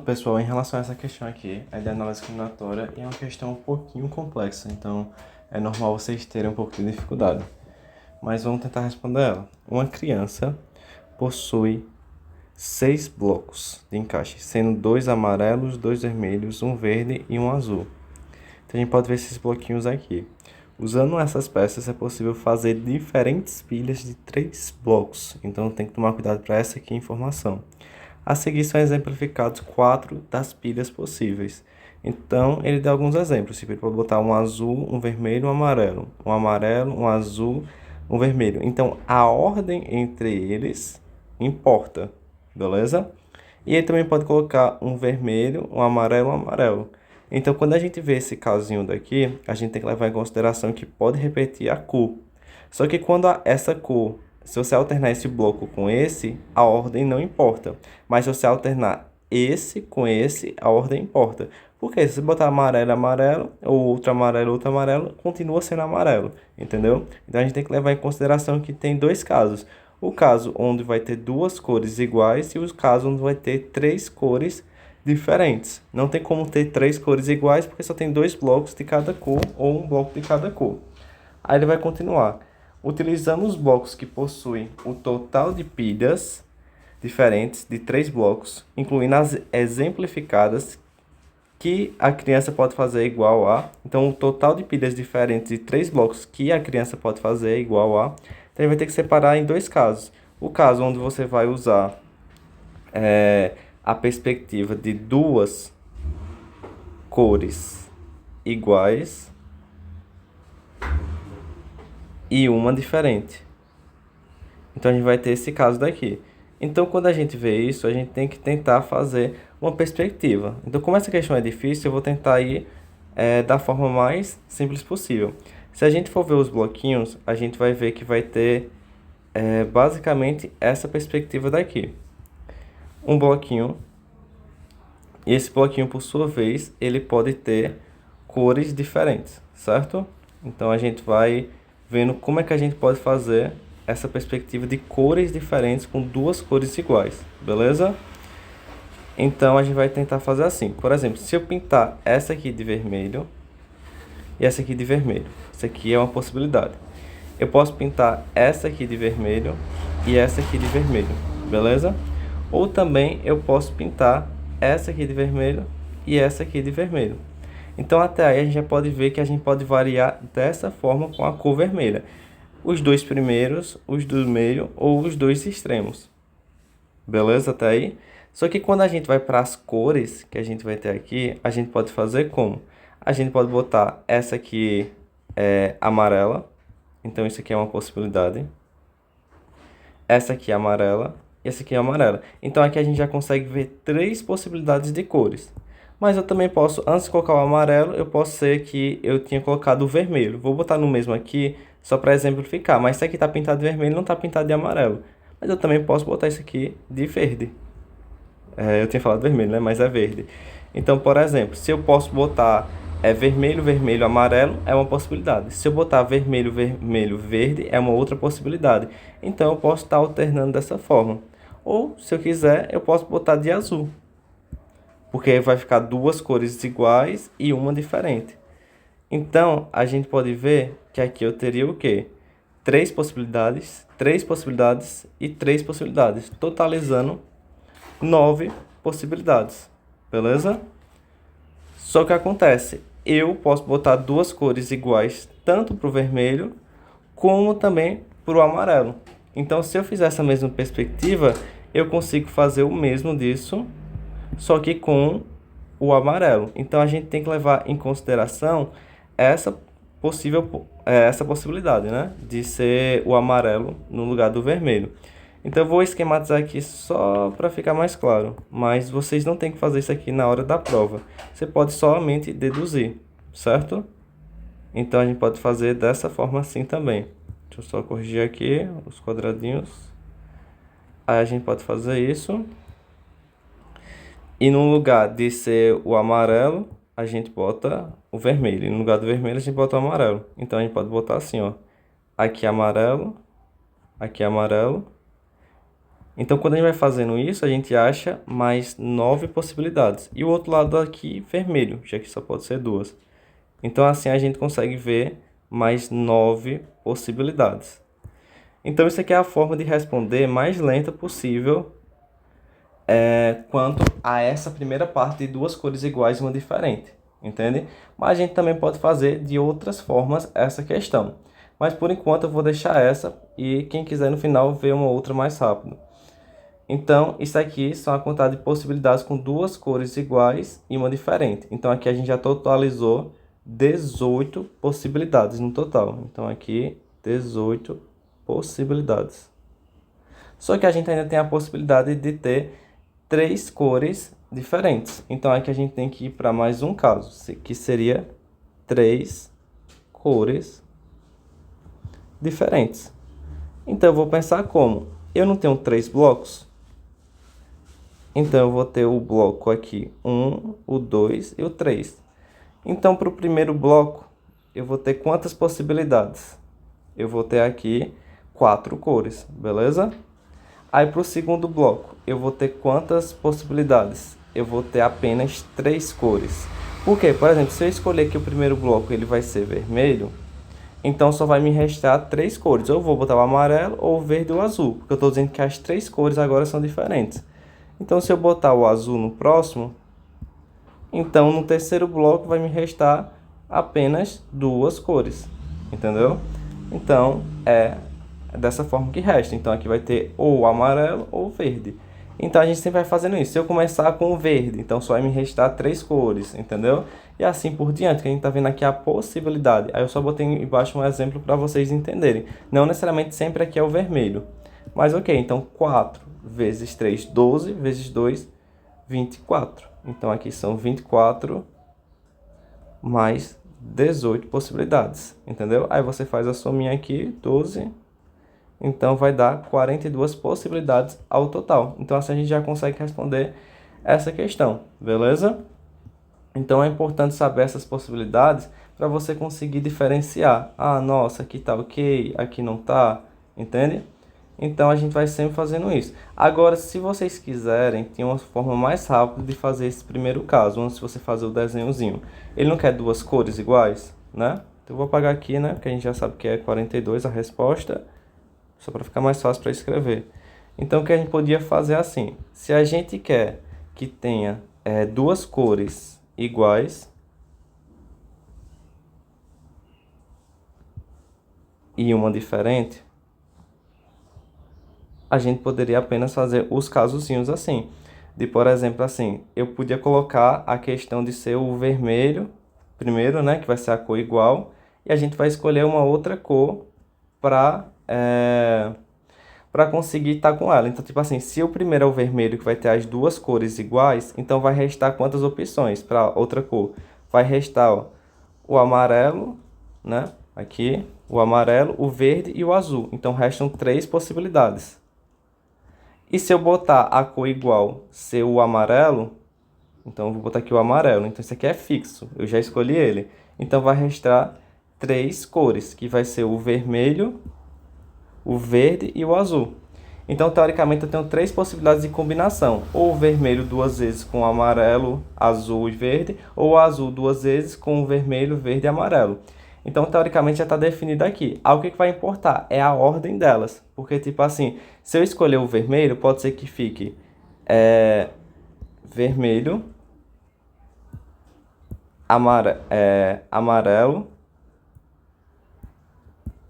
Pronto, pessoal, em relação a essa questão aqui, é de análise discriminatória e é uma questão um pouquinho complexa, então é normal vocês terem um pouco de dificuldade. Mas vamos tentar responder ela. Uma criança possui 6 blocos de encaixe, sendo 2 amarelos, 2 vermelhos, um verde e um azul. Então a gente pode ver esses bloquinhos aqui. Usando essas peças é possível fazer diferentes pilhas de 3 blocos, então tem que tomar cuidado para essa aqui informação. A seguir são exemplificados 4 das pilhas possíveis. Então, ele dá alguns exemplos. Tipo, ele pode botar um azul, um vermelho, um amarelo, um azul, um vermelho. Então, a ordem entre eles importa, beleza? E ele também pode colocar um vermelho, um amarelo. Então, quando a gente vê esse casinho daqui, a gente tem que levar em consideração que pode repetir a cor. Só que quando essa cor, se você alternar esse bloco com esse, a ordem não importa. Mas se você alternar esse com esse, a ordem importa. Porque se você botar amarelo, ou outro amarelo, continua sendo amarelo, entendeu? Então a gente tem que levar em consideração que tem dois casos. O caso onde vai ter duas cores iguais e o caso onde vai ter três cores diferentes. Não tem como ter três cores iguais porque só tem dois blocos de cada cor ou um bloco de cada cor. Aí ele vai continuar. Utilizando os blocos que possuem o total de pilhas diferentes de 3 blocos, incluindo as exemplificadas que a criança pode fazer igual a. Então, o total de pilhas diferentes de 3 blocos que a criança pode fazer é igual a. Então, ele vai ter que separar em dois casos. O caso onde você vai usar a perspectiva de duas cores iguais e uma diferente. Então, a gente vai ter esse caso daqui. Então, quando a gente vê isso, a gente tem que tentar fazer uma perspectiva. Então, como essa questão é difícil, eu vou tentar ir da forma mais simples possível. Se a gente for ver os bloquinhos, a gente vai ver que vai ter basicamente essa perspectiva daqui. Um bloquinho, e esse bloquinho, por sua vez, ele pode ter cores diferentes, certo? Então, a gente vai vendo como é que a gente pode fazer essa perspectiva de cores diferentes com duas cores iguais, beleza? Então, a gente vai tentar fazer assim. Por exemplo, se eu pintar essa aqui de vermelho e essa aqui de vermelho, isso aqui é uma possibilidade. Eu posso pintar essa aqui de vermelho e essa aqui de vermelho, beleza? Ou também eu posso pintar essa aqui de vermelho e essa aqui de vermelho. Então, até aí a gente já pode ver que a gente pode variar dessa forma com a cor vermelha. Os dois primeiros, os do meio ou os dois extremos. Beleza até aí? Só que quando a gente vai para as cores que a gente vai ter aqui, a gente pode fazer como? A gente pode botar essa aqui amarela. Então isso aqui é uma possibilidade. Essa aqui é amarela e essa aqui é amarela. Então aqui a gente já consegue ver três possibilidades de cores. Mas eu também posso, antes de colocar o amarelo, eu posso ser que eu tinha colocado o vermelho. Vou botar no mesmo aqui, só para exemplificar. Mas isso aqui está pintado de vermelho, não está pintado de amarelo. Mas eu também posso botar isso aqui de verde. Eu tinha falado vermelho, né? Mas é verde. Então, por exemplo, se eu posso botar vermelho, vermelho, amarelo, é uma possibilidade. Se eu botar vermelho, vermelho, verde, é uma outra possibilidade. Então, eu posso estar alternando dessa forma. Ou, se eu quiser, eu posso botar de azul. Porque vai ficar duas cores iguais e uma diferente. Então, a gente pode ver que aqui eu teria o quê? Três possibilidades e três possibilidades, totalizando 9 possibilidades, beleza? Só que acontece, eu posso botar duas cores iguais, tanto para o vermelho, como também para o amarelo. Então, se eu fizer essa mesma perspectiva, eu consigo fazer o mesmo disso, só que com o amarelo. Então, a gente tem que levar em consideração essa possibilidade, né? De ser o amarelo no lugar do vermelho. Então, eu vou esquematizar aqui só para ficar mais claro. Mas vocês não têm que fazer isso aqui na hora da prova. Você pode somente deduzir, certo? Então, a gente pode fazer dessa forma assim também. Deixa eu só corrigir aqui os quadradinhos. Aí, a gente pode fazer isso. E no lugar de ser o amarelo, a gente bota o vermelho. E no lugar do vermelho, a gente bota o amarelo. Então, a gente pode botar assim, ó. Aqui amarelo, Então, quando a gente vai fazendo isso, a gente acha mais 9 possibilidades. E o outro lado aqui, vermelho, já que só pode ser duas. Então, assim a gente consegue ver mais 9 possibilidades. Então, isso aqui é a forma de responder mais lenta possível quanto a essa primeira parte de duas cores iguais e uma diferente, entende? Mas a gente também pode fazer de outras formas essa questão. Mas por enquanto eu vou deixar essa e quem quiser no final ver uma outra mais rápido. Então, isso aqui são a quantidade de possibilidades com duas cores iguais e uma diferente. Então, aqui a gente já totalizou 18 possibilidades no total. Então, aqui, 18 possibilidades. Só que a gente ainda tem a possibilidade de ter três cores diferentes. Então, aqui a gente tem que ir para mais um caso, que seria três cores diferentes. Então, eu vou pensar como? Eu não tenho três blocos? Então, eu vou ter o bloco aqui, 1, o 2 e o 3. Então, para o primeiro bloco, eu vou ter quantas possibilidades? Eu vou ter aqui 4 cores, beleza? Aí, para o segundo bloco, eu vou ter quantas possibilidades? Eu vou ter apenas 3 cores. Por quê? Por exemplo, se eu escolher que o primeiro bloco ele vai ser vermelho, então só vai me restar 3 cores. Ou eu vou botar o amarelo, ou o verde ou o azul, porque eu estou dizendo que as 3 cores agora são diferentes. Então, se eu botar o azul no próximo, então no terceiro bloco vai me restar apenas 2 cores, entendeu? Então, é dessa forma que resta. Então, aqui vai ter ou amarelo ou verde. Então, a gente sempre vai fazendo isso. Se eu começar com o verde, então só vai me restar 3 cores, entendeu? E assim por diante, que a gente tá vendo aqui a possibilidade. Aí eu só botei embaixo um exemplo para vocês entenderem. Não necessariamente sempre aqui é o vermelho. Mas ok, então 4 vezes 3, 12, vezes 2, 24. Então aqui são 24 mais 18 possibilidades, entendeu? Aí você faz a sominha aqui, 12, então vai dar 42 possibilidades ao total. Então assim a gente já consegue responder essa questão, beleza? Então é importante saber essas possibilidades para você conseguir diferenciar. Ah, nossa, aqui tá ok, aqui não tá, entende? Então a gente vai sempre fazendo isso. Agora, se vocês quiserem, tem uma forma mais rápida de fazer esse primeiro caso, antes de você fazer o desenhozinho. Ele não quer duas cores iguais, né? Então eu vou apagar aqui, né? Porque a gente já sabe que é 42 a resposta, só para ficar mais fácil para escrever. Então o que a gente podia fazer é assim: se a gente quer que tenha duas cores iguais e uma diferente, a gente poderia apenas fazer os casozinhos assim. De, por exemplo, assim, eu podia colocar a questão de ser o vermelho primeiro, né, que vai ser a cor igual, e a gente vai escolher uma outra cor para para conseguir estar com ela. Então, tipo assim, se o primeiro é o vermelho, que vai ter as duas cores iguais, então vai restar quantas opções para outra cor? Vai restar, ó, o amarelo, né, aqui, o amarelo, o verde e o azul. Então, restam 3 possibilidades. E se eu botar a cor igual ser o amarelo, então eu vou botar aqui o amarelo. Então isso aqui é fixo, eu já escolhi ele. Então vai restar 3 cores, que vai ser o vermelho, o verde e o azul. Então teoricamente eu tenho 3 possibilidades de combinação. Ou o vermelho 2 vezes com o amarelo, azul e verde, ou o azul 2 vezes com o vermelho, verde e amarelo. Então, teoricamente, já está definido aqui. Aí, o que vai importar é a ordem delas. Porque, tipo assim, se eu escolher o vermelho, pode ser que fique vermelho, amarelo,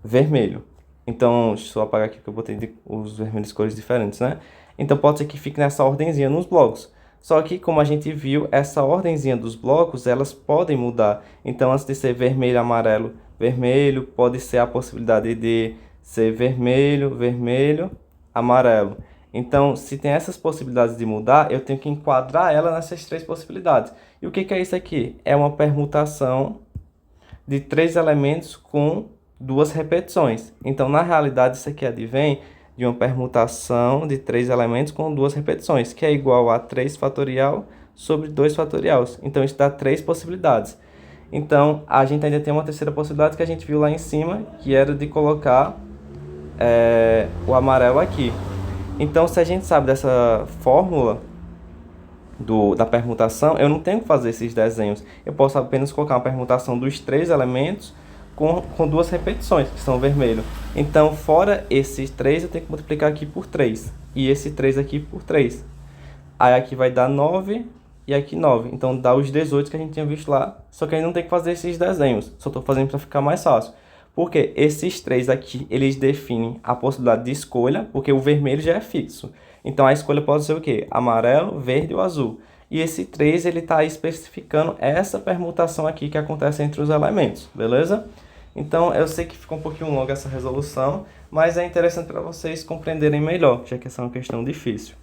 vermelho. Então, deixa eu apagar aqui que eu botei os vermelhos de cores diferentes, né? Então, pode ser que fique nessa ordenzinha nos blocos. Só que, como a gente viu, essa ordenzinha dos blocos, elas podem mudar. Então, antes de ser vermelho, amarelo, vermelho, pode ser a possibilidade de ser vermelho, vermelho, amarelo. Então, se tem essas possibilidades de mudar, eu tenho que enquadrar ela nessas 3 possibilidades. E o que é isso aqui? É uma permutação de 3 elementos com 2 repetições. Então, na realidade, isso aqui advém de uma permutação de 3 elementos com 2 repetições, que é igual a 3 fatorial sobre 2 fatorial. Então, isso dá 3 possibilidades. Então, a gente ainda tem uma terceira possibilidade que a gente viu lá em cima, que era de colocar o amarelo aqui. Então, se a gente sabe dessa fórmula da permutação, eu não tenho que fazer esses desenhos. Eu posso apenas colocar uma permutação dos 3 elementos com 2 repetições, que são vermelho. Então, fora esses 3, eu tenho que multiplicar aqui por 3. E esse 3 aqui por 3. Aí aqui vai dar 9 e aqui 9. Então, dá os 18 que a gente tinha visto lá. Só que aí não tem que fazer esses desenhos. Só estou fazendo para ficar mais fácil. Porque esses 3 aqui, eles definem a possibilidade de escolha, porque o vermelho já é fixo. Então, a escolha pode ser o quê? Amarelo, verde ou azul. E esse 3, ele está especificando essa permutação aqui que acontece entre os elementos, beleza? Então, eu sei que ficou um pouquinho longa essa resolução, mas é interessante para vocês compreenderem melhor, já que essa é uma questão difícil.